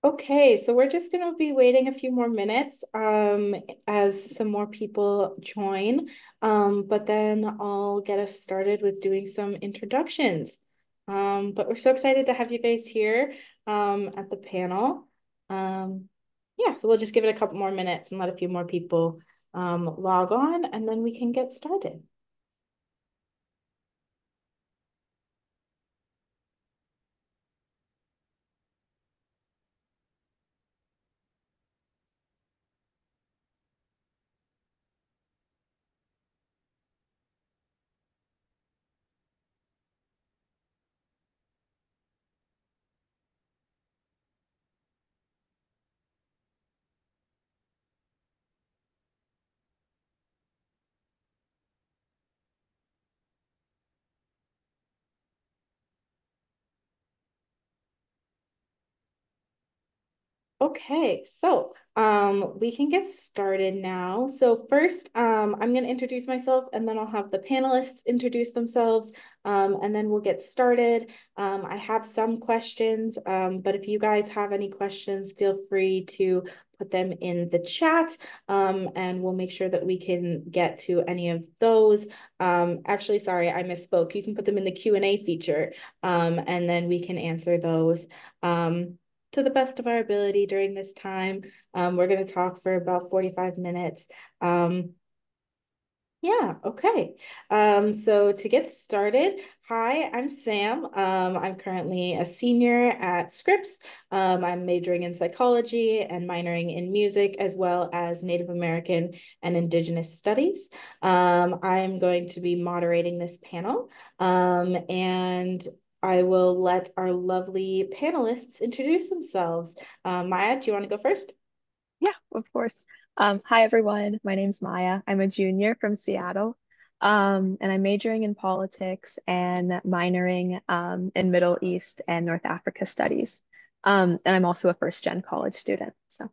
Okay, so we're just going to be waiting a few more minutes as some more people join. But then I'll get us started with doing some introductions. But we're so excited to have you guys here at the panel. Um, yeah, so we'll just give it a couple more minutes and let a few more people log on, and then we can get started. Okay, so we can get started now. So first, I'm going to introduce myself, and then I'll have the panelists introduce themselves, and then we'll get started. I have some questions, but if you guys have any questions, feel free to put them in the chat, and we'll make sure that we can get to any of those. Actually, sorry, I misspoke. You can put them in the Q&A feature, and then we can answer those. To the best of our ability during this time. We're going to talk for about 45 minutes. Yeah, okay. So to get started, hi, I'm Sam. I'm currently a senior at Scripps. I'm majoring in psychology and minoring in music, as well as Native American and Indigenous studies. I'm going to be moderating this panel, and I will let our lovely panelists introduce themselves. Maya, do you want to go first? Yeah, of course. Hi, everyone. My name's Maya. I'm a junior from Seattle, and I'm majoring in politics and minoring in Middle East and North Africa studies. And I'm also a first-gen college student. So,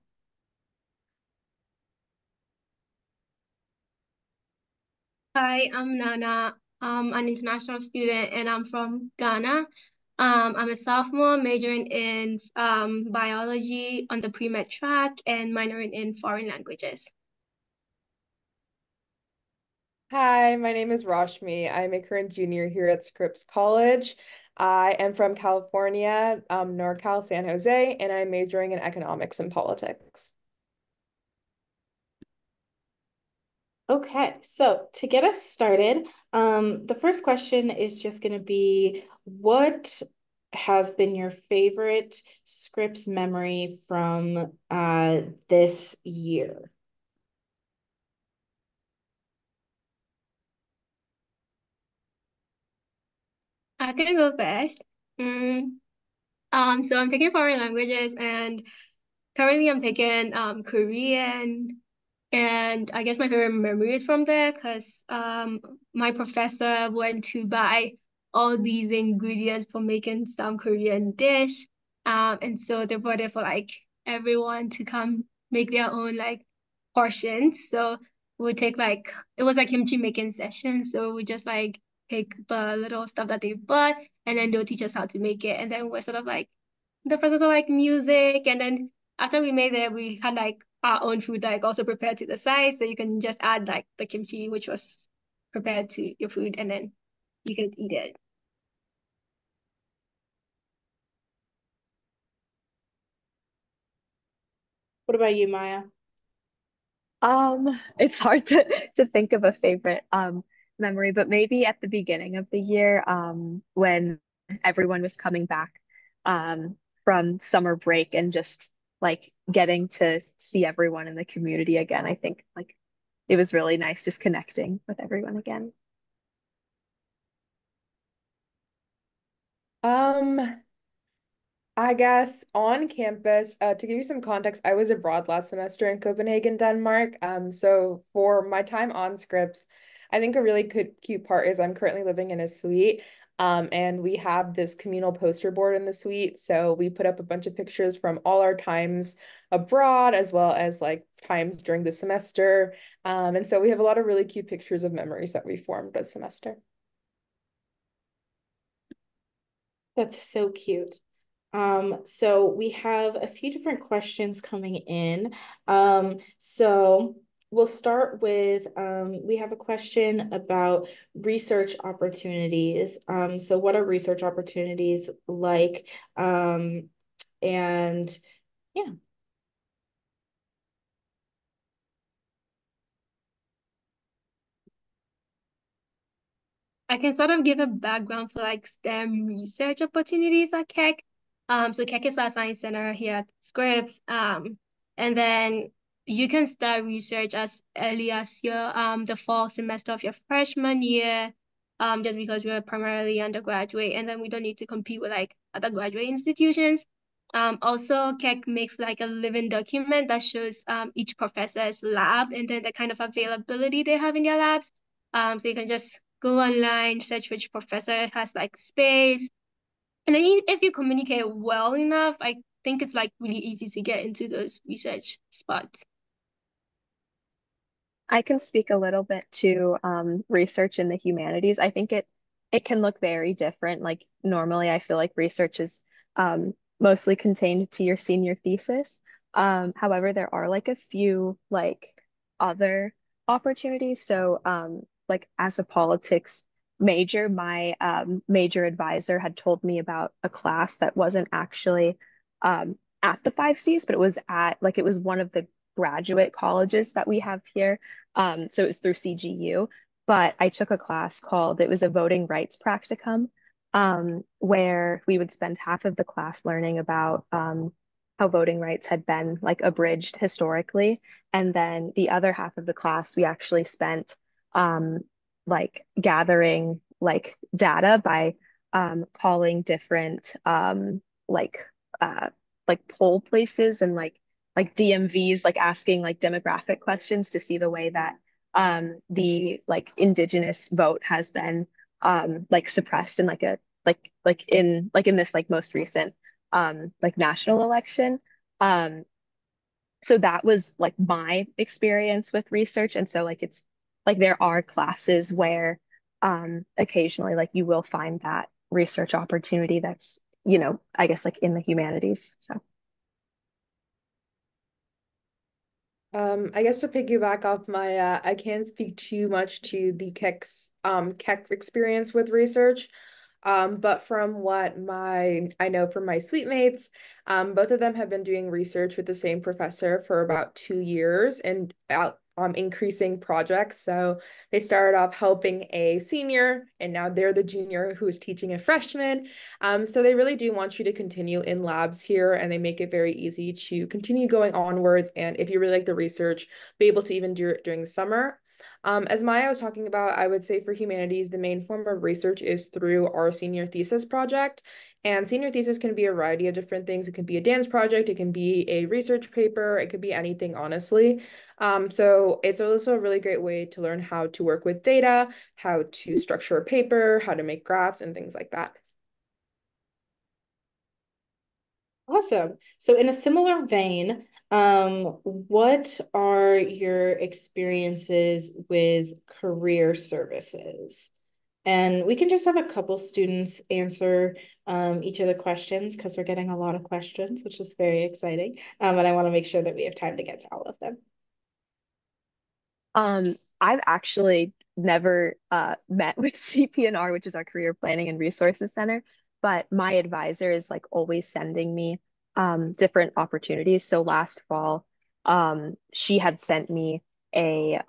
Hi, I'm Nana. I'm an international student and I'm from Ghana. I'm a sophomore majoring in biology on the pre-med track and minoring in foreign languages. Hi, my name is Rashmi. I'm a current junior here at Scripps College. I am from California, NorCal, San Jose, and I'm majoring in economics and politics. Okay, so to get us started, the first question is just going to be what has been your favorite Scripps memory from this year? I can go first. Mm, so I'm taking foreign languages and currently I'm taking Korean. And I guess my favorite memory is from there because my professor went to buy all these ingredients for making some Korean dish. And so they brought it for like everyone to come make their own like portions. So we would take like it was like kimchi making session. So we just like take the little stuff that they bought and then they'll teach us how to make it. And then we're sort of like the process of like music and then after we made it, we had like our own food like also prepared to the side. So you can just add like the kimchi, which was prepared to your food, and then you can eat it. What about you, Maya? it's hard to think of a favorite memory, but maybe at the beginning of the year, when everyone was coming back um from summer break and just like getting to see everyone in the community again. I think like it was really nice just connecting with everyone again. Um, I guess on campus, to give you some context, I was abroad last semester in Copenhagen, Denmark. So for my time on Scripps, I think a really good, cute part is I'm currently living in a suite. And we have this communal poster board in the suite. So we put up a bunch of pictures from all our times abroad, as well as like times during the semester. And so we have a lot of really cute pictures of memories that we formed this semester. That's so cute. So we have a few different questions coming in. So we'll start with, we have a question about research opportunities. So what are research opportunities like? And yeah. I can sort of give a background for like STEM research opportunities at Keck. So Keck is our science center here at Scripps. And then you can start research as early as the fall semester of your freshman year, just because we're primarily undergraduate, and then we don't need to compete with like other graduate institutions. Also, Keck makes like a living document that shows each professor's lab and then the kind of availability they have in their labs. So you can just go online, search which professor has like space. And then if you communicate well enough, I think it's like really easy to get into those research spots. I can speak a little bit to research in the humanities. I think it can look very different. Like normally, I feel like research is mostly contained to your senior thesis. However, there are like a few like other opportunities. So like as a politics major, my major advisor had told me about a class that wasn't actually at the 5Cs, but it was at like it was one of the graduate colleges that we have here. So it was through CGU, but I took a class called, it was a voting rights practicum, where we would spend half of the class learning about how voting rights had been like abridged historically. And then the other half of the class, we actually spent um, like gathering like data by calling different like uh, like poll places and like DMVs, like asking like demographic questions to see the way that the like indigenous vote has been like suppressed in like a like in this like most recent like national election. Um, so that was like my experience with research. And so like it's like there are classes where occasionally like you will find that research opportunity that's, you know, I guess like in the humanities. So I guess to piggyback off my, I can't speak too much to the Keck experience with research. But from what I know from my suite mates, both of them have been doing research with the same professor for about 2 years and out increasing projects. So they started off helping a senior, and now they're the junior who is teaching a freshman. So they really do want you to continue in labs here, and they make it very easy to continue going onwards. And if you really like the research, be able to even do it during the summer. As Maya was talking about, I would say for humanities, the main form of research is through our senior thesis project. And senior thesis can be a variety of different things. It can be a dance project, it can be a research paper, it could be anything, honestly. So it's also a really great way to learn how to work with data, how to structure a paper, how to make graphs, and things like that. Awesome. So in a similar vein, what are your experiences with career services? And we can just have a couple students answer each of the questions because we're getting a lot of questions, which is very exciting. And I want to make sure that we have time to get to all of them. I've actually never met with CPNR, which is our Career Planning and Resources Center, but my advisor is like always sending me different opportunities. So last fall, she had sent me a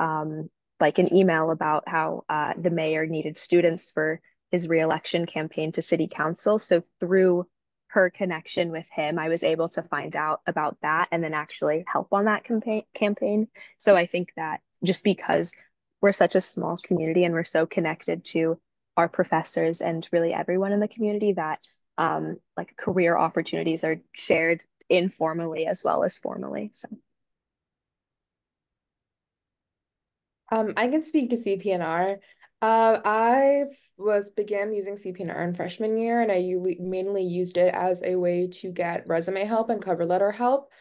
like an email about how the mayor needed students for his reelection campaign to city council. So through her connection with him, I was able to find out about that and then actually help on that campaign. So I think that just because we're such a small community and we're so connected to our professors and really everyone in the community that like career opportunities are shared informally as well as formally. So I can speak to CPNR. I was began using CPNR in freshman year, and I mainly used it as a way to get resume help and cover letter help.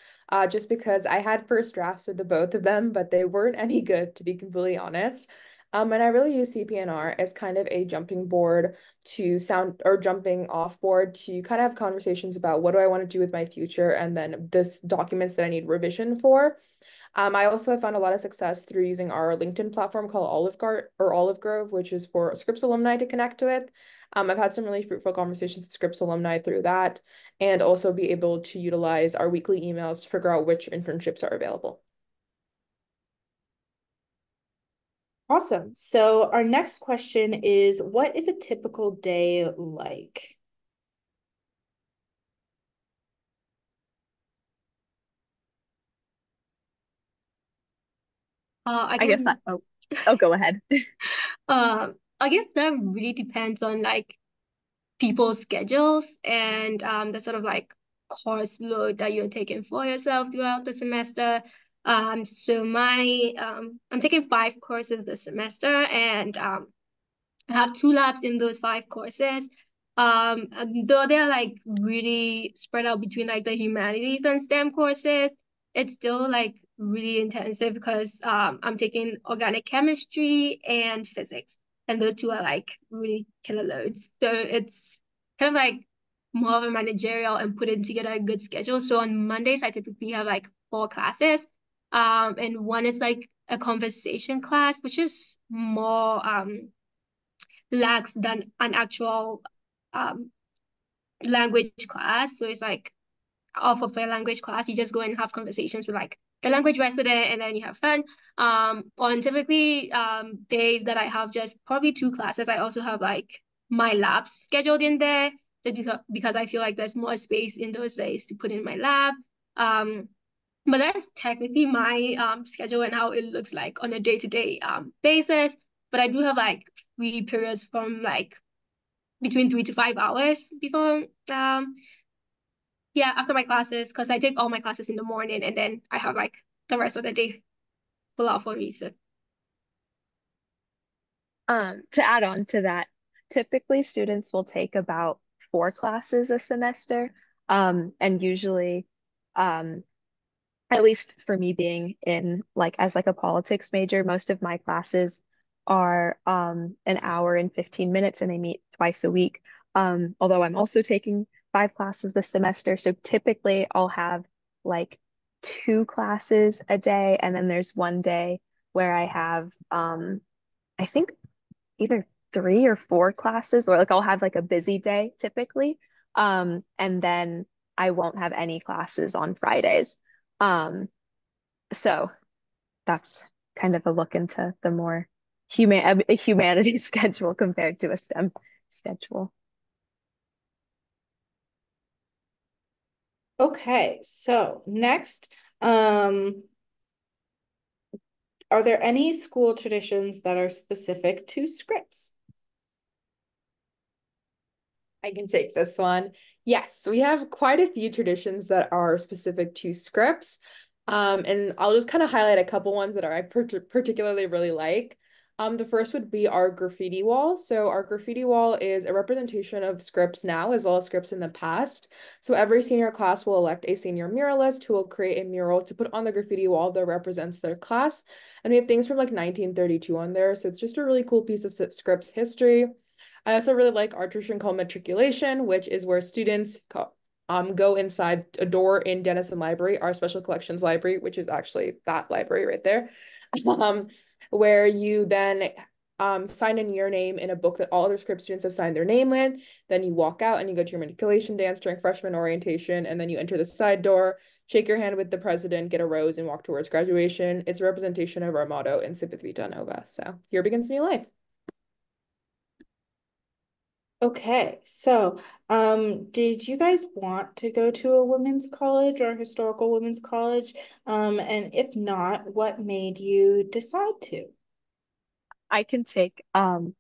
Just because I had first drafts of the both of them, but they weren't any good, to be completely honest. And I really use CPNR as kind of a jumping board to sound or jumping off board to kind of have conversations about what do I want to do with my future and then this documents that I need revision for. I also have found a lot of success through using our LinkedIn platform called Olive Grove, which is for Scripps alumni to connect with. I've had some really fruitful conversations with Scripps alumni through that, and also be able to utilize our weekly emails to figure out which internships are available. Awesome. So our next question is, what is a typical day like? I I guess can oh, go ahead. I guess that really depends on like people's schedules and the sort of like course load that you're taking for yourself throughout the semester. So I'm taking 5 courses this semester, and I have 2 labs in those 5 courses. And though they're like really spread out between like the humanities and STEM courses, it's still like really intensive because I'm taking organic chemistry and physics, and those two are like really killer loads. So it's kind of like more of a managerial and putting together a good schedule. So on Mondays, I typically have like 4 classes. And one is like a conversation class, which is more lax than an actual um, language class. So it's like off of a language class, you just go and have conversations with like the language resident and then you have fun. On typically days that I have just probably 2 classes, I also have like my labs scheduled in there because I feel like there's more space in those days to put in my lab. Um, but that's technically my schedule and how it looks like on a day-to-day basis. But I do have like free periods from like between 3 to 5 hours before yeah, after my classes, because I take all my classes in the morning and then I have like the rest of the day full out for me. So To add on to that, typically students will take about 4 classes a semester. And usually, um, at least for me being in like as like a politics major, most of my classes are an hour and 15 minutes and they meet twice a week. Although I'm also taking 5 classes this semester, so typically I'll have like 2 classes a day, and then there's one day where I have I think either 3 or 4 classes, or like I'll have like a busy day typically. And then I won't have any classes on Fridays. Um, so that's kind of a look into the more humanities schedule compared to a STEM schedule. Okay, so next, are there any school traditions that are specific to Scripps? I can take this one. Yes, we have quite a few traditions that are specific to Scripps. And I'll just kind of highlight a couple ones that I particularly really like. The first would be our graffiti wall. So our graffiti wall is a representation of Scripps now as well as Scripps in the past. So every senior class will elect a senior muralist who will create a mural to put on the graffiti wall that represents their class. And we have things from like 1932 on there. So it's just a really cool piece of Scripps history. I also really like our tradition called matriculation, which is where students go inside a door in Denison Library, our special collections library, which is actually that library right there, um, where you then sign in your name in a book that all other Scripps students have signed their name in. Then you walk out and you go to your matriculation dance during freshman orientation, and then you enter the side door, shake your hand with the president, get a rose, and walk towards graduation. It's a representation of our motto, Incipit Vita Nova. So here begins new life. Okay, so did you guys want to go to a women's college or a historical women's college? And if not, what made you decide to? I can take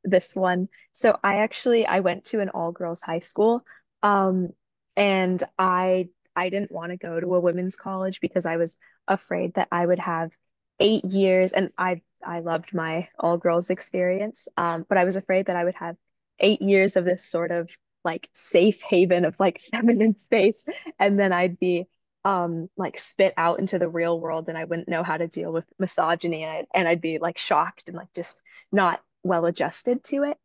this one. So I went to an all-girls high school. Um and I didn't want to go to a women's college because I was afraid that I would have 8 years, and I loved my all-girls experience. But I was afraid that I would have 8 years of this sort of like safe haven of like feminine space, and then I'd be like spit out into the real world, and I wouldn't know how to deal with misogyny, and I'd be like shocked and like just not well adjusted to it.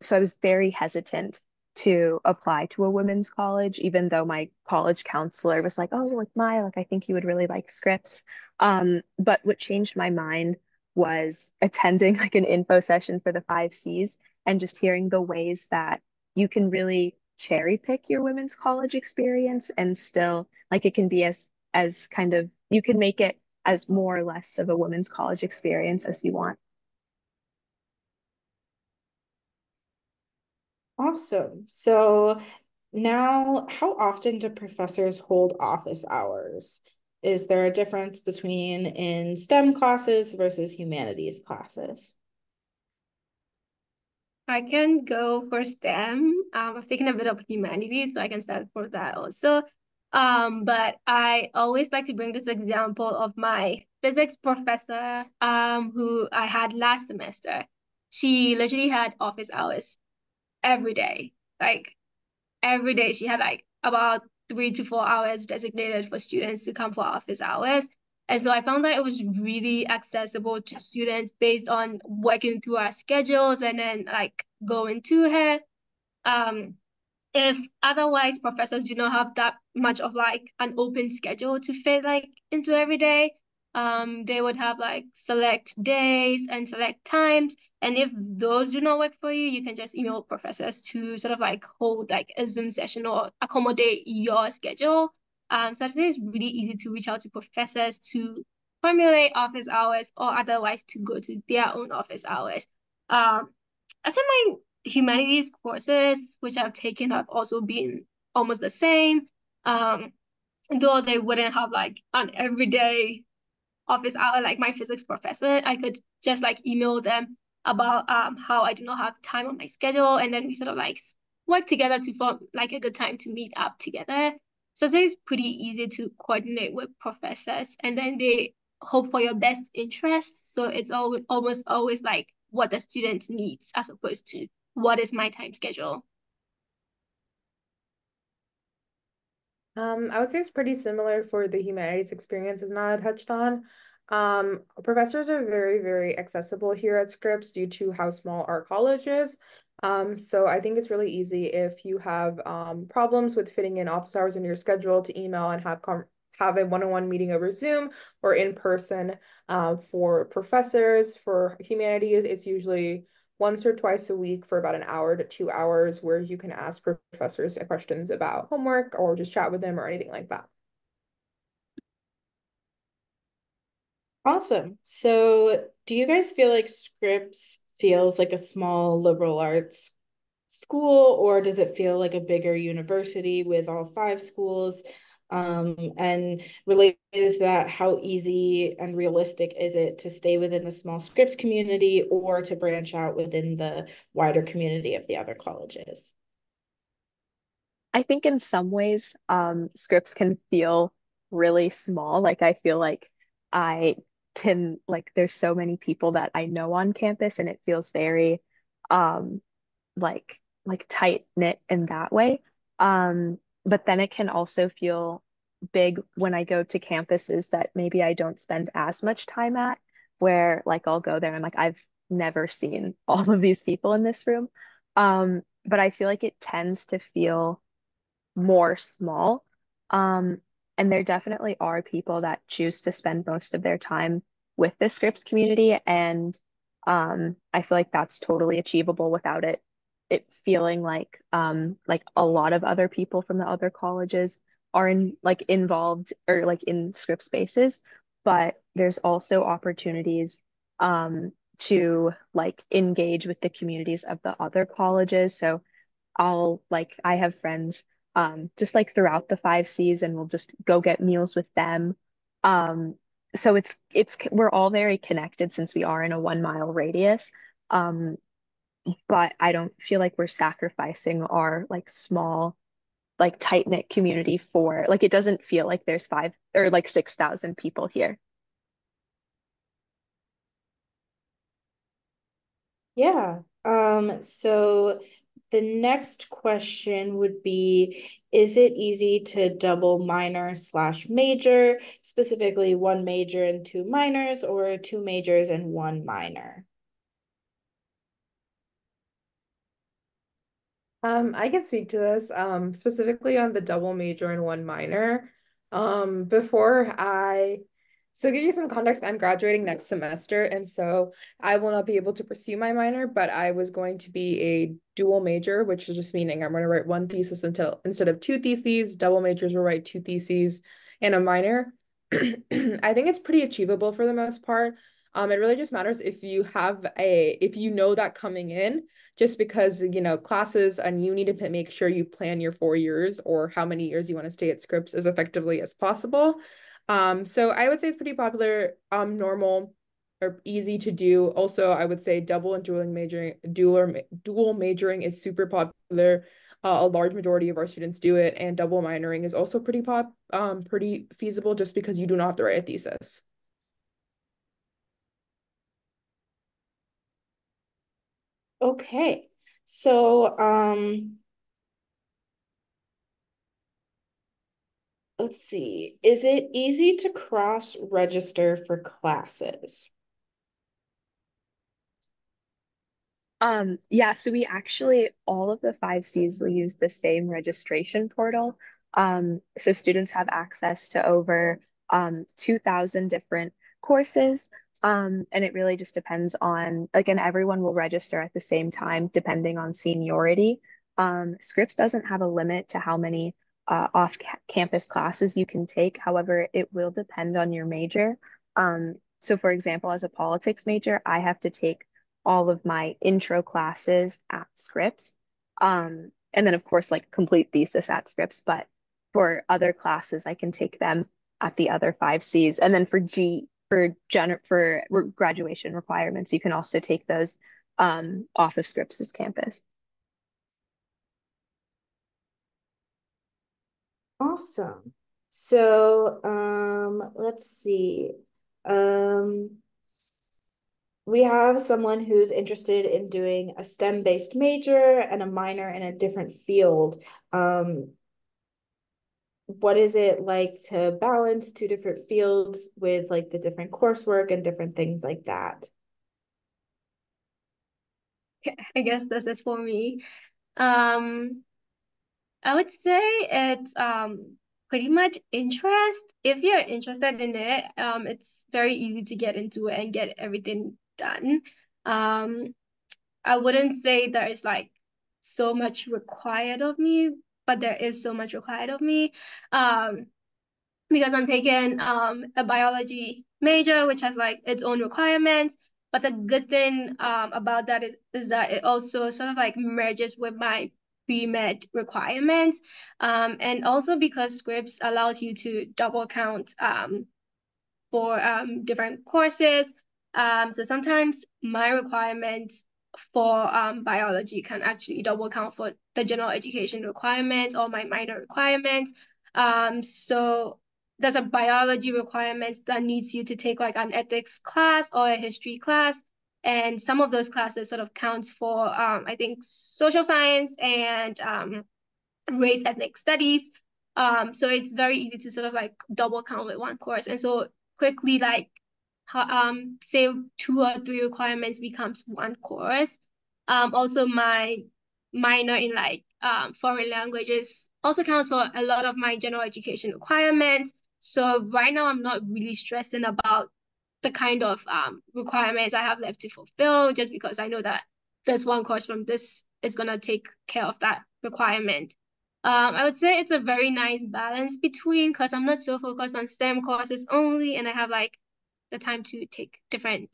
So I was very hesitant to apply to a women's college, even though my college counselor was like, "Oh, like Maya, like I think you would really like Scripps." But what changed my mind was attending like an info session for the 5Cs and just hearing the ways that you can really cherry pick your women's college experience and still like it can be as kind of you can make it as more or less of a women's college experience as you want. Awesome. So now, how often do professors hold office hours? Is there a difference between in STEM classes versus humanities classes? I can go for STEM. I've taken a bit of humanities, so I can start for that also. But I always like to bring this example of my physics professor, who I had last semester. She literally had office hours every day. Like every day she had like about 3 to 4 hours designated for students to come for office hours. And so I found that it was really accessible to students based on working through our schedules and then like going to her. Um, if otherwise professors do not have that much of like an open schedule to fit like into every day, they would have like select days and select times. And if those do not work for you, you can just email professors to sort of like hold like a Zoom session or accommodate your schedule. So I'd say it's really easy to reach out to professors to formulate office hours or otherwise to go to their own office hours. I said my humanities courses, which I've taken, have also been almost the same. Um, though they wouldn't have like an everyday office hour like my physics professor, I could just like email them about how I do not have time on my schedule, and then we sort of like work together to form like a good time to meet up together. So it's pretty easy to coordinate with professors, and then they hope for your best interests. So it's almost always like what the student needs as opposed to what is my time schedule. I would say it's pretty similar for the humanities experience as Nala touched on. Professors are very, very accessible here at Scripps due to how small our college is. So I think it's really easy if you have problems with fitting in office hours in your schedule to email and have a one-on-one meeting over Zoom or in person. For professors, for humanities, it's usually once or twice a week for about an hour to 2 hours where you can ask professors questions about homework or just chat with them or anything like that. Awesome. So, do you guys feel like Scripps feels like a small liberal arts school, or does it feel like a bigger university with all five schools? And related to that, how easy and realistic is it to stay within the small Scripps community or to branch out within the wider community of the other colleges? I think in some ways, scripts can feel really small. Like I feel like I can like there's so many people that I know on campus, and it feels very um like tight knit in that way. But then it can also feel big when I go to campuses that maybe I don't spend as much time at, where like I'll go there and like I've never seen all of these people in this room. But I feel like it tends to feel more small. Um, and there definitely are people that choose to spend most of their time with the Scripps community, and I feel like that's totally achievable without it feeling like a lot of other people from the other colleges are involved or like in Scripps spaces. But there's also opportunities to like engage with the communities of the other colleges. So I have friends just like throughout the 5Cs, and we'll just go get meals with them. Um, so we're all very connected since we are in a 1 mile radius. Um, but I don't feel like we're sacrificing our like small, like tight-knit community for like it doesn't feel like there's five or like 6,000 people here. Yeah. So the next question would be, is it easy to double minor slash major, specifically one major and two minors, or two majors and one minor? I can speak to this, specifically on the double major and one minor. Before so to give you some context, I'm graduating next semester, and so I will not be able to pursue my minor, but I was going to be a dual major, which is just meaning I'm going to write one thesis until instead of two theses. Double majors will write two theses and a minor. I think it's pretty achievable for the most part. It really just matters if you know that coming in, just because, classes and you need to make sure you plan your 4 years or how many years you want to stay at Scripps as effectively as possible. So I would say it's pretty popular, normal or easy to do. Also, I would say double and dual majoring is super popular. A large majority of our students do it, and double minoring is also pretty feasible just because you do not have to write a thesis. Okay. So, let's see. Is it easy to cross-register for classes? Yeah, so we actually, all of the 5Cs will use the same registration portal. So students have access to over 2,000 different courses. And it really just depends on, again, everyone will register at the same time, depending on seniority. Scripps doesn't have a limit to how many off-campus classes you can take. However, it will depend on your major. So for example, as a politics major, I have to take all of my intro classes at Scripps. And then of course like complete thesis at Scripps, but for other classes I can take them at the other 5Cs. And then for graduation requirements, you can also take those off of Scripps's campus. Awesome. So, let's see. Um, we have someone who's interested in doing a STEM-based major and a minor in a different field. What is it like to balance two different fields with like the different coursework and different things like that? I guess this is for me. Um, I would say it's pretty much interest. If you're interested in it, it's very easy to get into it and get everything done. Um, I wouldn't say there is like so much required of me, but there is so much required of me. Um, because I'm taking a biology major, which has like its own requirements. But the good thing about that is that it also sort of like merges with my pre-med requirements. And also because Scripps allows you to double count for different courses. So sometimes my requirements for biology can actually double count for the general education requirements or my minor requirements. So there's a biology requirement that needs you to take like an ethics class or a history class. And some of those classes sort of counts for, I think, social science and race ethnic studies. So it's very easy to sort of like double count with one course. And so quickly like say two or three requirements becomes one course. Also my minor in like foreign languages also counts for a lot of my general education requirements. So right now I'm not really stressing about the kind of requirements I have left to fulfill just because I know that this one course from this is gonna take care of that requirement. I would say it's a very nice balance between because I'm not so focused on STEM courses only, and I have like the time to take different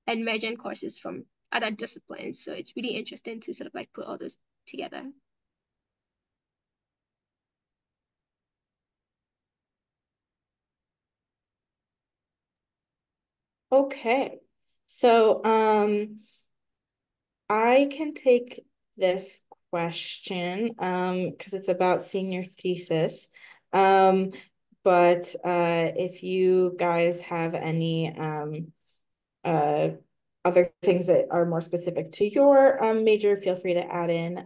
emergent courses from other disciplines. So it's really interesting to sort of like put all those together. Okay. So, I can take this question because it's about senior thesis. Um, but if you guys have any uh other things that are more specific to your major, feel free to add in.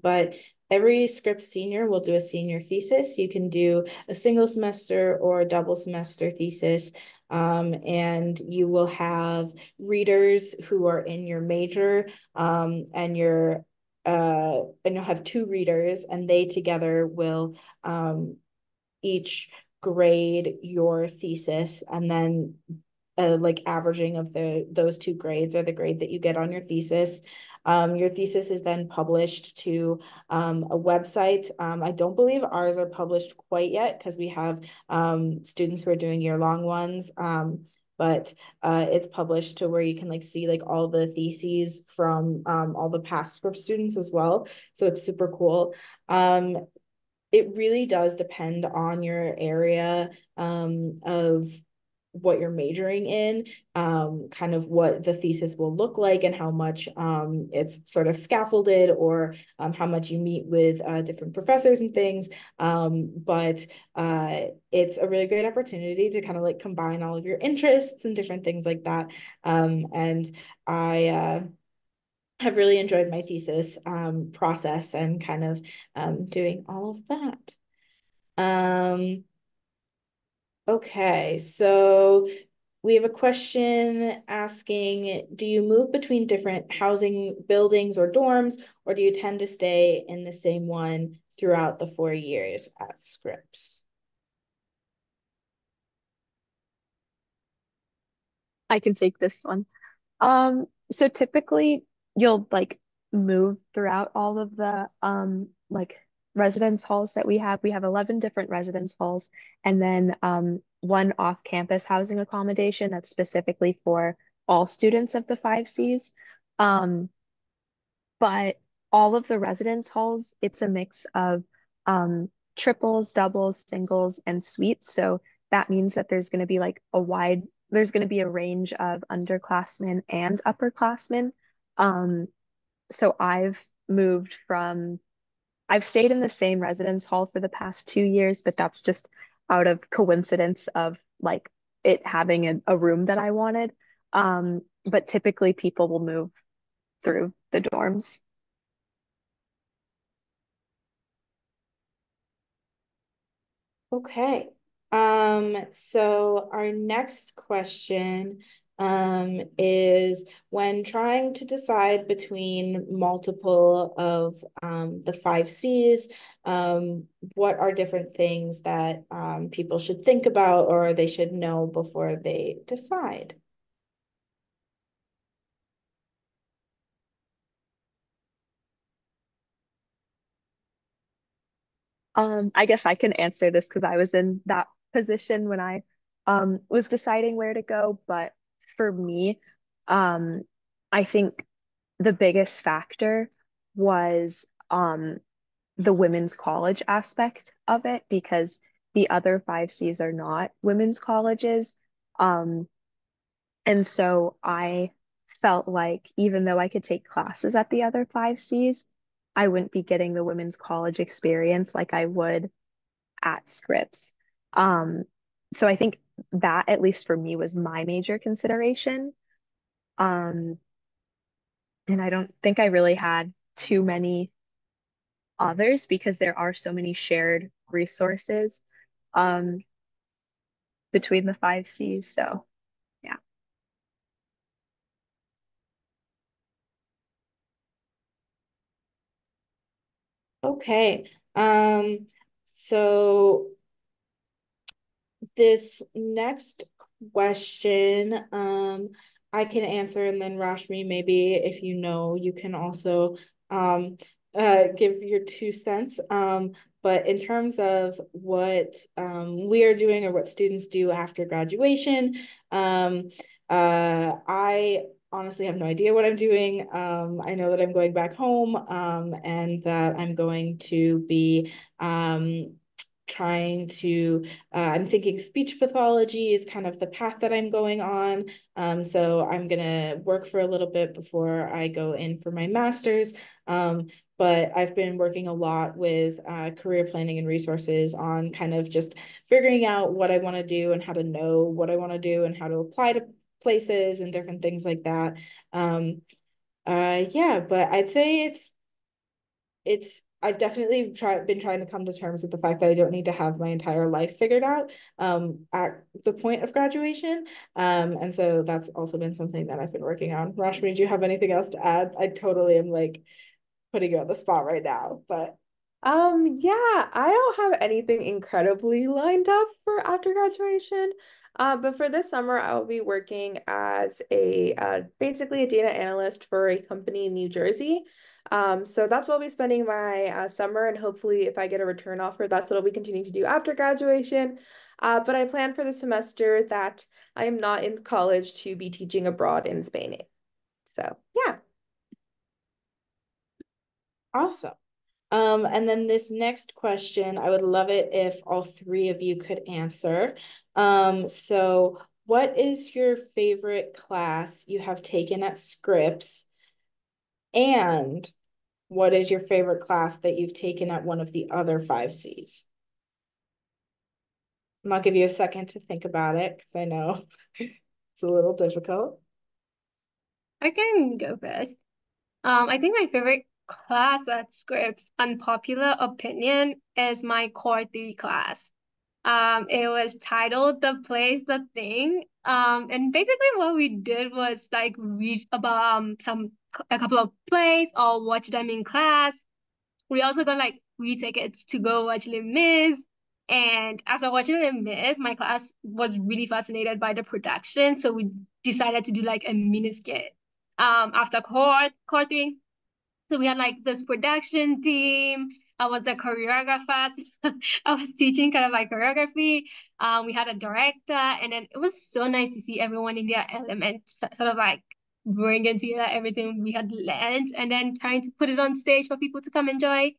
But every Scripps senior will do a senior thesis. You can do a single semester or a double semester thesis. And you will have readers who are in your major, and you'll have two readers, and they together will each grade your thesis, and then like averaging of those two grades are the grade that you get on your thesis. Your thesis is then published to a website. I don't believe ours are published quite yet because we have students who are doing year-long ones. But it's published to where you can like see like all the theses from all the past Scripps students as well. So it's super cool. It really does depend on your area of what you're majoring in, kind of what the thesis will look like and how much it's sort of scaffolded, or how much you meet with different professors and things. But it's a really great opportunity to kind of like combine all of your interests and different things like that. And I have really enjoyed my thesis process and kind of doing all of that. Okay, so we have a question asking, do you move between different housing buildings or dorms, or do you tend to stay in the same one throughout the 4 years at Scripps? I can take this one. So typically you'll like move throughout all of the like residence halls that we have. We have 11 different residence halls, and then one off-campus housing accommodation that's specifically for all students of the 5Cs. Um, but all of the residence halls, it's a mix of triples, doubles, singles, and suites. So that means that there's going to be a range of underclassmen and upperclassmen. Um, so I've stayed in the same residence hall for the past 2 years, but that's just out of coincidence of like it having a room that I wanted. But typically people will move through the dorms. Okay. So our next question is, when trying to decide between multiple of the 5Cs, what are different things that people should think about or they should know before they decide? I guess I can answer this because I was in that position when I was deciding where to go. But for me, um, I think the biggest factor was the women's college aspect of it because the other 5Cs are not women's colleges. Um, and so I felt like even though I could take classes at the other 5Cs, I wouldn't be getting the women's college experience like I would at Scripps. Um, so I think that, at least for me, was my major consideration. Um, and I don't think I really had too many others because there are so many shared resources um, between the 5Cs. So yeah. Okay. So this next question, I can answer, and then Rashmi, maybe if you know, you can also give your 2 cents. But in terms of what we are doing or what students do after graduation, I honestly have no idea what I'm doing. I know that I'm going back home, and that I'm going to be trying to I'm thinking speech pathology is kind of the path that I'm going on. So I'm gonna work for a little bit before I go in for my master's. But I've been working a lot with career planning and resources on kind of just figuring out what I want to do and how to know what I want to do and how to apply to places and different things like that. Yeah, but I'd say I've definitely been trying to come to terms with the fact that I don't need to have my entire life figured out at the point of graduation. And so that's also been something that I've been working on. Rashmi, do you have anything else to add? I totally am like putting you on the spot right now, but Yeah, I don't have anything incredibly lined up for after graduation. But for this summer, I will be working as a basically a data analyst for a company in New Jersey. So that's what I'll be spending my summer, and hopefully, if I get a return offer, that's what I'll be continuing to do after graduation. But I plan for the semester that I am not in college to be teaching abroad in Spain. So yeah. awesome. And then this next question, I would love it if all three of you could answer. So what is your favorite class you have taken at Scripps? And what is your favorite class that you've taken at one of the other 5Cs? And I'll give you a second to think about it because I know it's a little difficult. I can go first. I think my favorite class at Scripps, unpopular opinion, is my core three class. It was titled The Place, the Thing. And basically what we did was like read about a couple of plays or watch them in class. We also got like free tickets to go watch Les Mis. And after watching Les Mis, my class was really fascinated by the production. So we decided to do like a mini skit after core three. So we had like this production team. I was the choreographer. I was teaching kind of like choreography. We had a director, and then it was so nice to see everyone in their element, sort of like bringing together everything we had learned, and then trying to put it on stage for people to come enjoy.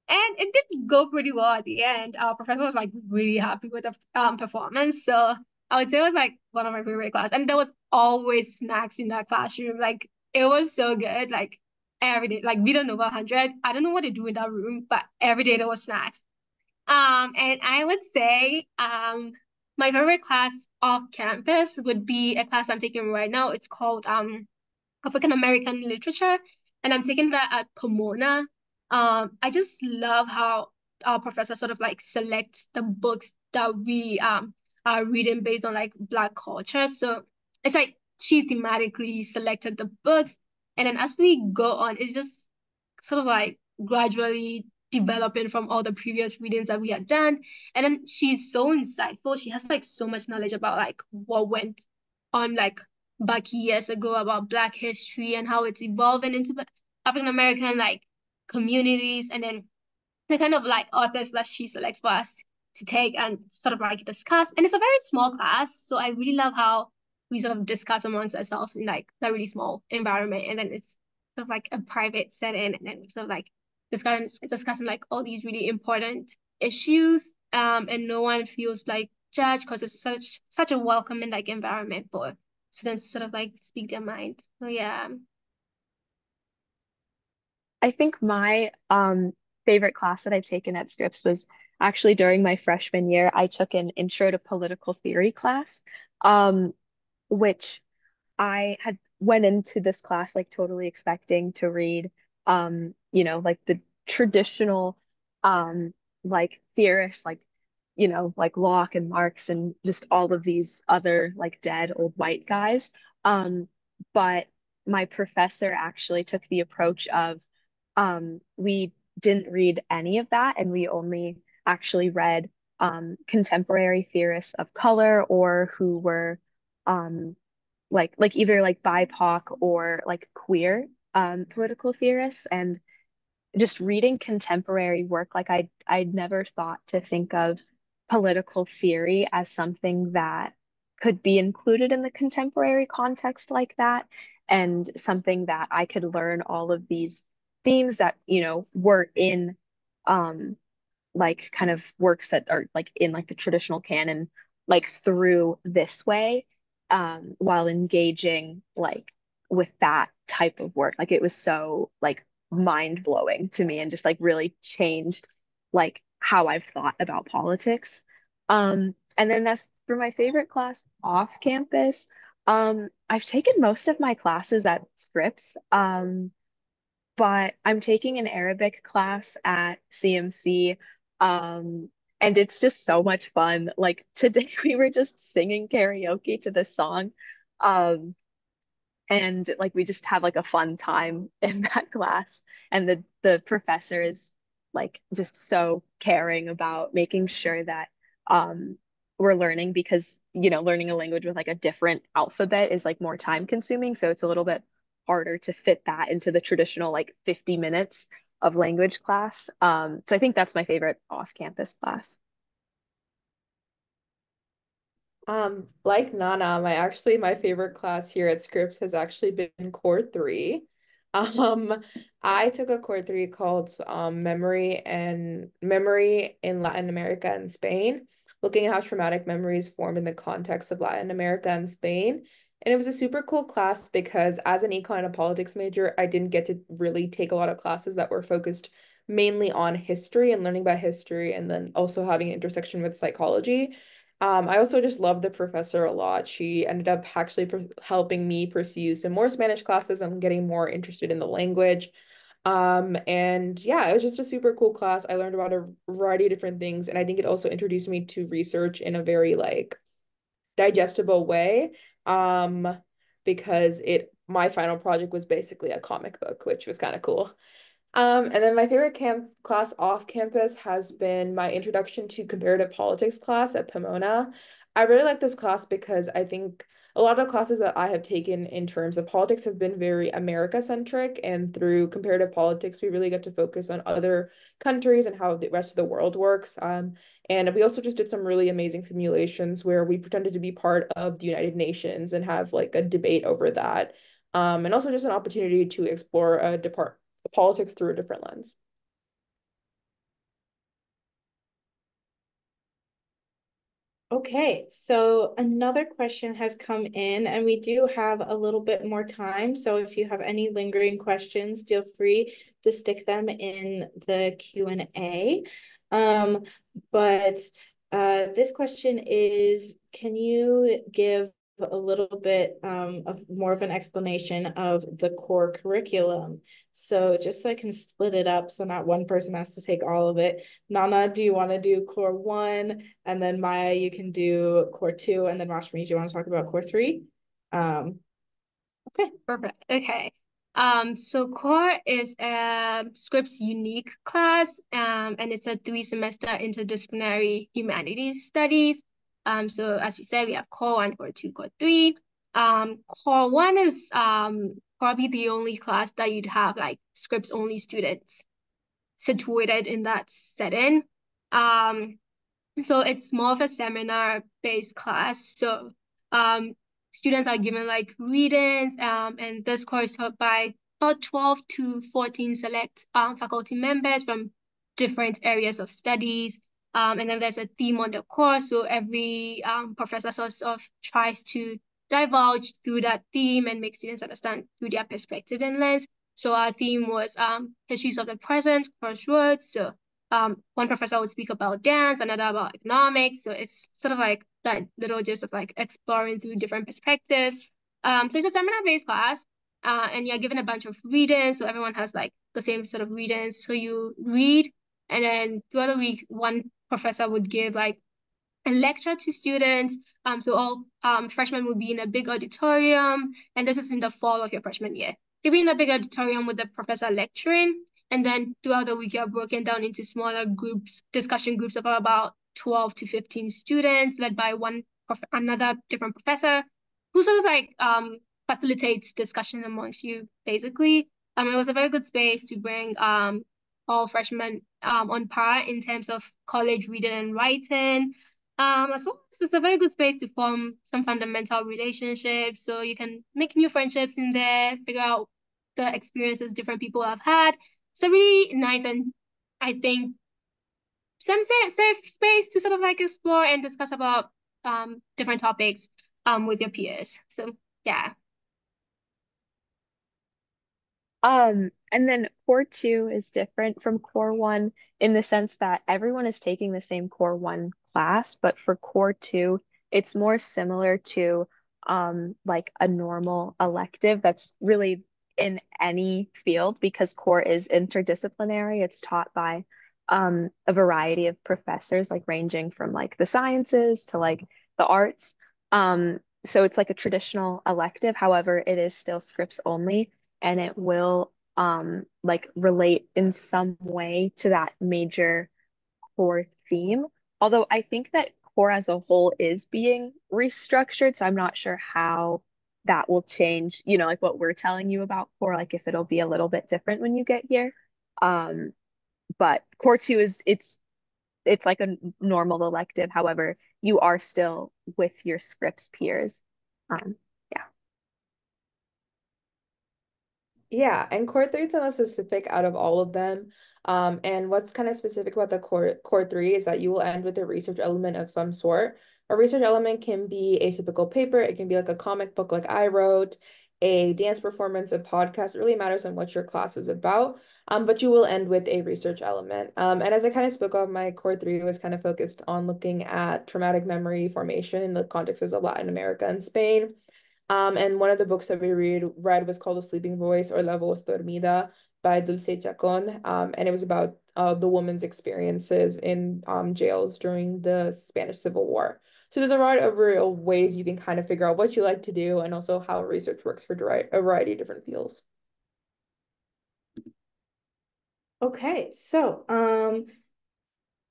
And it did go pretty well at the end. Our professor was like really happy with the performance. So I would say it was like one of my favorite class. And there was always snacks in that classroom. Like it was so good. Like every day, like we don't know about 100. I don't know what they do in that room, but every day there was snacks. And I would say, my favorite class off campus would be a class I'm taking right now. It's called African American Literature, and I'm taking that at Pomona. I just love how our professor sort of like selects the books that we are reading based on like Black culture. So it's like she thematically selected the books, and then as we go on, it's just sort of like gradually developing from all the previous readings that we had done. And then she's so insightful. She has like so much knowledge about like what went on like back years ago about Black history and how it's evolving into the African American like communities, and then the kind of like authors that she selects for us to take and sort of like discuss. And it's a very small class, so I really love how we sort of discuss amongst ourselves in like a really small environment, and then it's sort of like a private setting, and then sort of like discussing like all these really important issues. And no one feels like judged because it's such a welcoming like environment for students to sort of like speak their mind. So yeah. I think my favorite class that I've taken at Scripps was actually during my freshman year. I took an Intro to Political Theory class, um, which I had went into this class like totally expecting to read, like the traditional, like theorists, like, like Locke and Marx and just all of these other like dead old white guys. But my professor actually took the approach of, we didn't read any of that, and we only actually read contemporary theorists of color or who were like either like BIPOC or like queer political theorists. And just reading contemporary work, like I'd never thought to think of political theory as something that could be included in the contemporary context like that, and something that I could learn all of these themes that, were in um like kind of works that are like in like the traditional canon, like through this way, while engaging like with that type of work. Like it was so like mind blowing to me and just like really changed like how I've thought about politics. And then that's for my favorite class off campus. I've taken most of my classes at Scripps, but I'm taking an Arabic class at CMC, and it's just so much fun. Like today, we were just singing karaoke to this song, um, and like we just have like a fun time in that class. And the professor is like just so caring about making sure that we're learning because learning a language with like a different alphabet is like more time consuming, so it's a little bit harder to fit that into the traditional like 50 minutes of language class. So I think that's my favorite off-campus class. Like Nana, my favorite class here at Scripps has actually been Core 3. Um, I took a Core 3 called Memory in Latin America and Spain, looking at how traumatic memories form in the context of Latin America and Spain. And it was a super cool class because as an econ and a politics major, I didn't get to really take a lot of classes that were focused mainly on history and learning about history and then also having an intersection with psychology. I also just love the professor a lot. She ended up actually helping me pursue some more Spanish classes and getting more interested in the language. And yeah, it was just a super cool class. I learned about a variety of different things, and I think it also introduced me to research in a very like digestible way. Um, because my final project was basically a comic book, which was kind of cool. And then my favorite camp class off campus has been my introduction to comparative politics class at Pomona. I really like this class because I think a lot of classes that I have taken in terms of politics have been very America centric, and through comparative politics, we really get to focus on other countries and how the rest of the world works. And we also just did some really amazing simulations where we pretended to be part of the United Nations and have like a debate over that. And also just an opportunity to explore a politics through a different lens. Okay, so another question has come in, and we do have a little bit more time. So if you have any lingering questions, feel free to stick them in the Q&A. Um, but this question is, can you give a little bit of more of an explanation of the core curriculum? So just so I can split it up so not one person has to take all of it. Nana, do you want to do core 1? And then Maya, you can do core 2. And then Rashmi, do you want to talk about core 3? Um, okay. Perfect. Okay. So core is a Scripps unique class, and it's a 3-semester interdisciplinary humanities studies. So as we said, we have core 1, core 2, core 3. Core 1 is probably the only class that you'd have like Scripps only students situated in that setting. Um, so it's more of a seminar-based class. So um, students are given like readings, and this course is taught by about 12 to 14 select faculty members from different areas of studies. And then there's a theme on the course. So every professor sort of tries to divulge through that theme and make students understand through their perspective and lens. So our theme was histories of the present, crossroads. So one professor would speak about dance, another about economics. So it's sort of like that little gist of like exploring through different perspectives. So it's a seminar-based class, and you're given a bunch of readings. So everyone has like the same sort of readings. So you read, and then throughout the week, one professor would give like a lecture to students. So all freshmen will be in a big auditorium, and this is in the fall of your freshman year. You'll be in a big auditorium with the professor lecturing, and then throughout the week, you're broken down into smaller groups, discussion groups of about 12 to 15 students, led by another different professor, who sort of like facilitates discussion amongst you, basically. It was a very good space to bring all freshmen on par in terms of college reading and writing. As well as it's a very good space to form some fundamental relationships. So you can make new friendships in there, figure out the experiences different people have had. It's a really nice and I think some safe space to sort of like explore and discuss about different topics with your peers. So yeah. And then core 2 is different from core 1 in the sense that everyone is taking the same core 1 class, but for core 2, it's more similar to like a normal elective that's really in any field because core is interdisciplinary. It's taught by a variety of professors, like ranging from like the sciences to like the arts. So it's like a traditional elective. However, it is still scripts only, and it will like relate in some way to that major core theme. Although I think that core as a whole is being restructured, so I'm not sure how that will change, you know, like what we're telling you about core, like if it'll be a little bit different when you get here. Um, but core two is it's like a normal elective. However, you are still with your Scripps peers. Um, yeah. Yeah, and core three is the most specific out of all of them. And what's kind of specific about the core three is that you will end with a research element of some sort. A research element can be a typical paper, it can be like a comic book like I wrote, a dance performance, a podcast. It really matters on what your class is about. But you will end with a research element. And as I kind of spoke of, my core three was kind of focused on looking at traumatic memory formation in the context of Latin America and Spain. And one of the books that we read was called The Sleeping Voice or La Voz Dormida by Dulce Chacon. And it was about the woman's experiences in jails during the Spanish Civil War. So there's a lot of real ways you can kind of figure out what you like to do and also how research works for a variety of different fields. Okay, so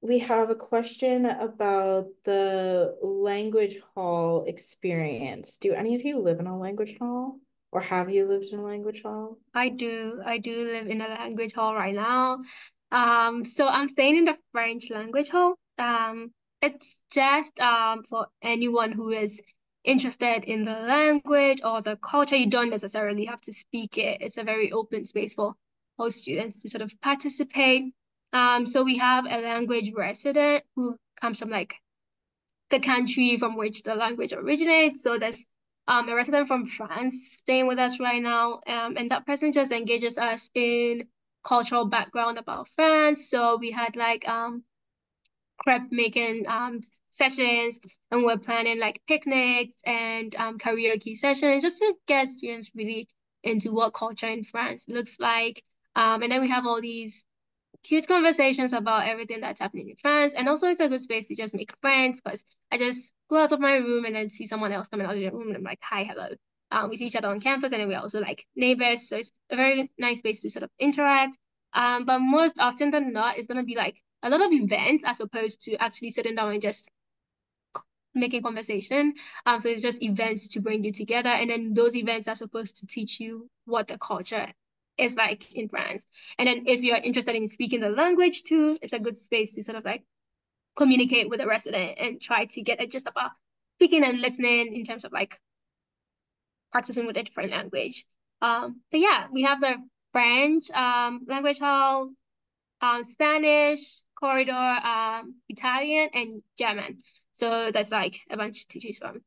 we have a question about the language hall experience. Do any of you live in a language hall? Or have you lived in a language hall? I do. I do live in a language hall right now. So I'm staying in the French language hall. It's just for anyone who is interested in the language or the culture. You don't necessarily have to speak it. It's a very open space for all students to sort of participate. So we have a language resident who comes from like the country from which the language originates. So there's a resident from France staying with us right now. And that person just engages us in cultural background about France. So we had like crepe making sessions, and we're planning like picnics and karaoke sessions just to get students really into what culture in France looks like. And then we have all these huge conversations about everything that's happening in France. And also it's a good space to just make friends because I just go out of my room and then see someone else coming out of the room and I'm like, hi, hello. We see each other on campus and then we're also like neighbors. So it's a very nice space to sort of interact. But most often than not, it's gonna be like a lot of events as opposed to actually sitting down and just making conversation. So it's just events to bring you together. And then those events are supposed to teach you what the culture is like in France. And then if you're interested in speaking the language too, it's a good space to sort of like communicate with the resident and try to get a gist about speaking and listening in terms of like practicing with a different language. But yeah, we have the French language hall, Spanish, corridor, Italian, and German. So that's like a bunch to choose from.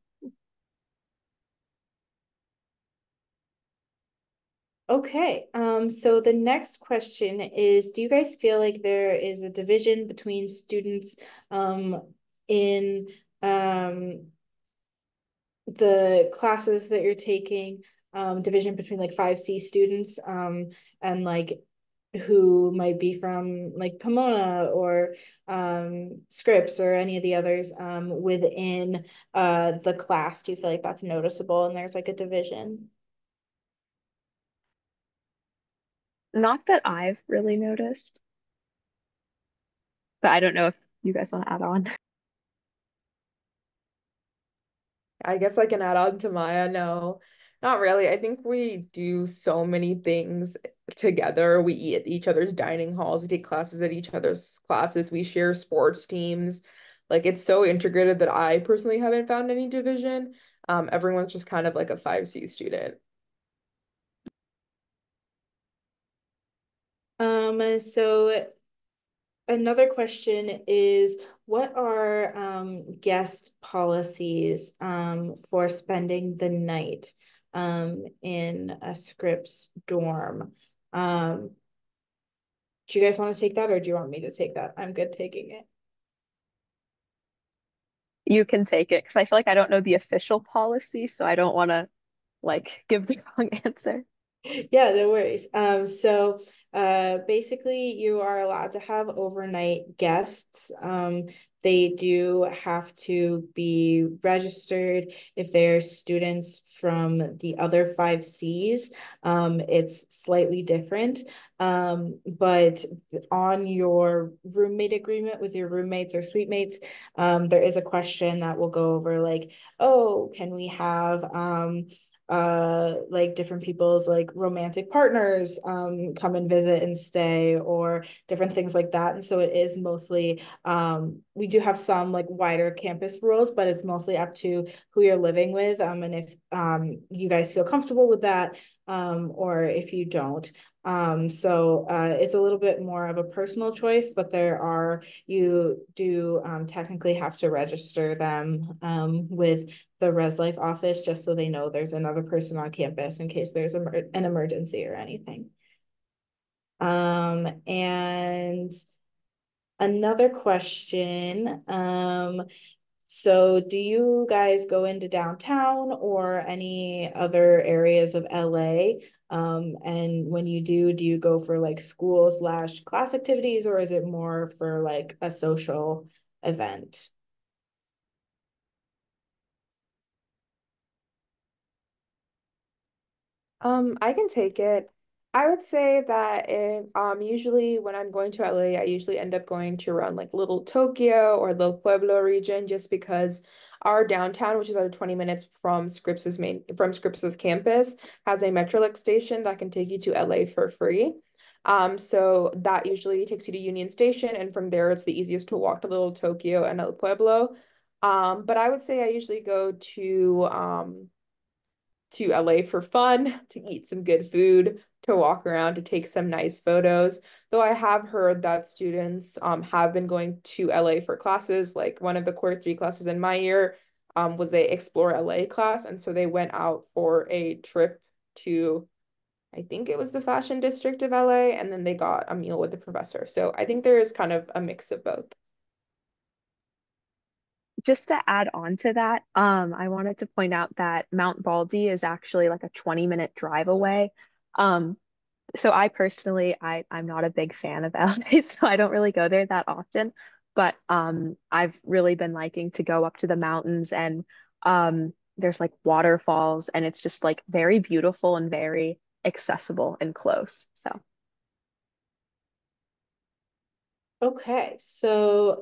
Okay, so the next question is, do you guys feel like there is a division between students in the classes that you're taking, division between like 5C students and like who might be from like Pomona or Scripps or any of the others within the class? Do you feel like that's noticeable and there's like a division? Not that I've really noticed, but I don't know if you guys want to add on. I guess I can add on to Maya. No, not really. I think we do so many things together. We eat at each other's dining halls. We take classes at each other's classes. We share sports teams. Like it's so integrated that I personally haven't found any division. Everyone's just kind of like a 5C student. So another question is, what are guest policies for spending the night in a Scripps dorm? Do you guys want to take that or do you want me to take that? I'm good taking it. you can take it because I feel like I don't know the official policy, so I don't want to like give the wrong answer. Yeah, no worries. Basically you are allowed to have overnight guests. They do have to be registered if they're students from the other 5Cs. It's slightly different. But on your roommate agreement with your roommates or suite mates, there is a question that will go over like, oh, can we have like different people's like romantic partners come and visit and stay, or different things like that. And so it is mostly we do have some like wider campus rules, but it's mostly up to who you're living with, and if you guys feel comfortable with that, or if you don't. It's a little bit more of a personal choice, but you do technically have to register them with the Res Life office just so they know there's another person on campus in case there's an emergency or anything. And another question, so do you guys go into downtown or any other areas of LA? And when you do you go for like school/class activities, or is it more for like a social event? I can take it. I would say that if usually when I'm going to LA, I usually end up going to around like Little Tokyo or the Pueblo region just because our downtown, which is about 20 minutes from Scripps' campus, has a Metrolink station that can take you to LA for free. So that usually takes you to Union Station, and from there it's the easiest to walk to Little Tokyo and El Pueblo. But I would say I usually go to LA for fun, to eat some good food, to walk around, to take some nice photos. Though I have heard that students have been going to LA for classes. Like one of the core three classes in my year was a Explore LA class. And so they went out for a trip to, I think it was the fashion district of LA, and then they got a meal with the professor. So I think there is kind of a mix of both. Just to add on to that, I wanted to point out that Mount Baldy is actually like a 20-minute drive away. Um, so I personally, I'm not a big fan of LA, so I don't really go there that often. But I've really been liking to go up to the mountains and there's like waterfalls and it's just like very beautiful and very accessible and close. So Okay, so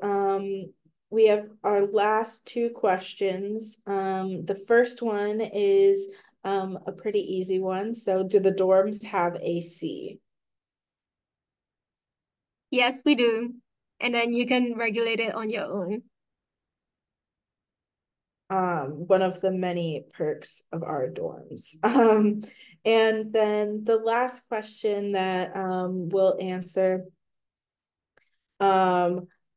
we have our last two questions. The first one is a pretty easy one. So, do the dorms have AC? Yes, we do. And then you can regulate it on your own. One of the many perks of our dorms. And then the last question that we'll answer.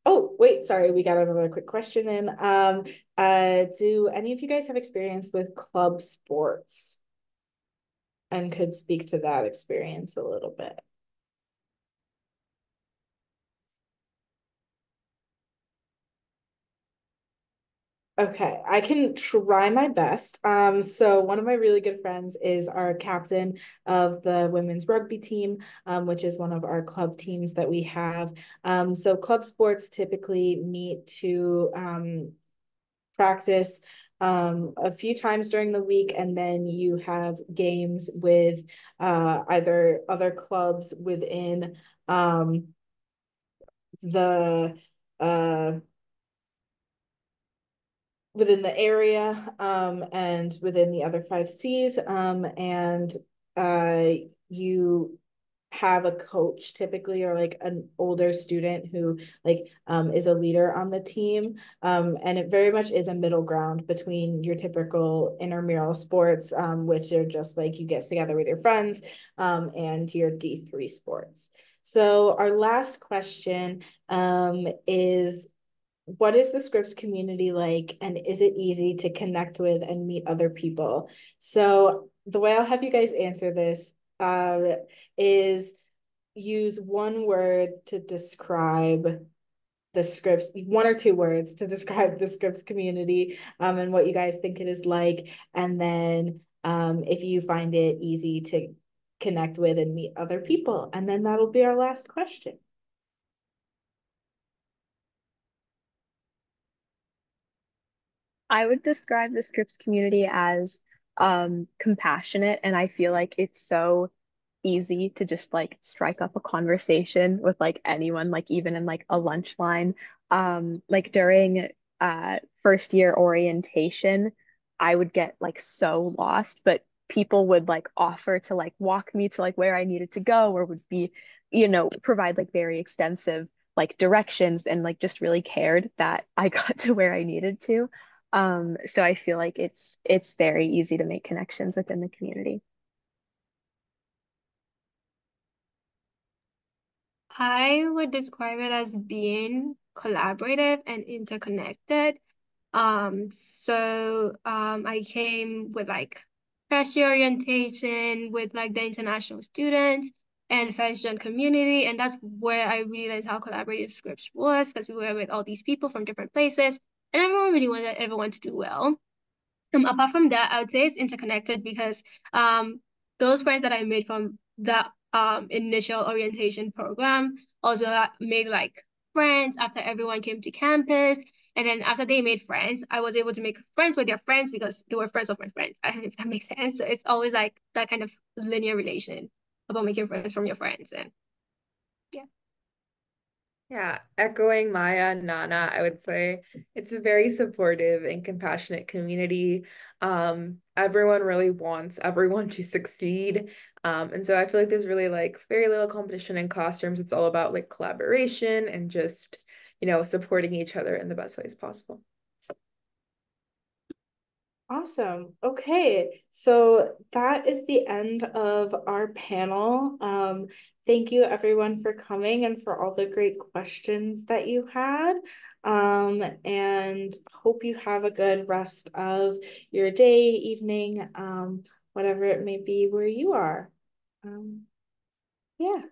Oh, wait, sorry, we got another quick question in. Do any of you guys have experience with club sports and could speak to that experience a little bit? Okay, I can try my best. So one of my really good friends is our captain of the women's rugby team, which is one of our club teams that we have. So club sports typically meet to practice a few times during the week, and then you have games with either other clubs the uh within the area, and within the other 5Cs, and you have a coach typically, or like an older student who like is a leader on the team, and it very much is a middle ground between your typical intramural sports, which are just like you get together with your friends, and your D3 sports. So our last question is, what is the Scripps community like, and is it easy to connect with and meet other people? So the way I'll have you guys answer this is use one word to describe the Scripps, 1 or 2 words to describe the Scripps community, and what you guys think it is like. And then if you find it easy to connect with and meet other people. And then that'll be our last question. I would describe the Scripps community as compassionate, and I feel like it's so easy to just like strike up a conversation with like anyone, like even in like a lunch line. Like during first year orientation, I would get like so lost, but people would like offer to like walk me to like where I needed to go, or would be, provide like very extensive like directions, and like just really cared that I got to where I needed to. So I feel like it's very easy to make connections within the community. I would describe it as being collaborative and interconnected. I came with like first year orientation with like the international students and first gen community, and that's where I really learned how collaborative Scripps was, because we were with all these people from different places, and everyone really wanted everyone to do well. Apart from that, I would say it's interconnected because those friends that I made from that initial orientation program also made like friends after everyone came to campus. And then after they made friends, I was able to make friends with their friends because they were friends of my friends. I don't know if that makes sense. So it's always like that kind of linear relation about making friends from your friends. And yeah. Yeah, echoing Maya and Nana, I would say it's a very supportive and compassionate community. Everyone really wants everyone to succeed. And so I feel like there's really like very little competition in classrooms. It's all about like collaboration and just, supporting each other in the best ways possible. Awesome. Okay, so that is the end of our panel. Thank you everyone for coming and for all the great questions that you had. And hope you have a good rest of your day, evening, whatever it may be where you are. Yeah.